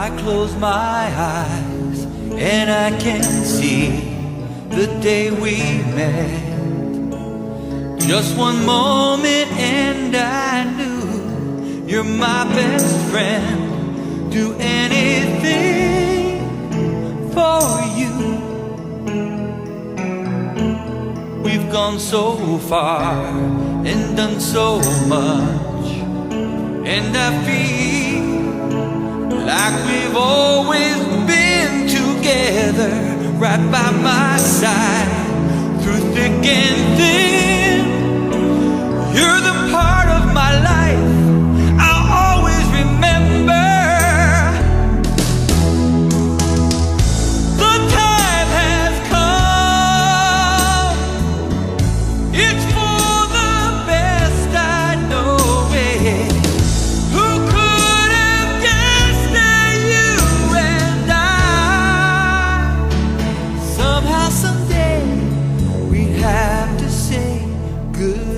I close my eyes and I can see the day we met. Just one moment and I knew you're my best friend. Do anything for you. We've gone so far and done so much, and I feel like we've always been together, right by my side, through thick and thin. You're the part of my life I'll always remember. The time has come, it's for the best, I know it. Who could have guessed that you and I, somehow, someday, we'd have to say goodbye.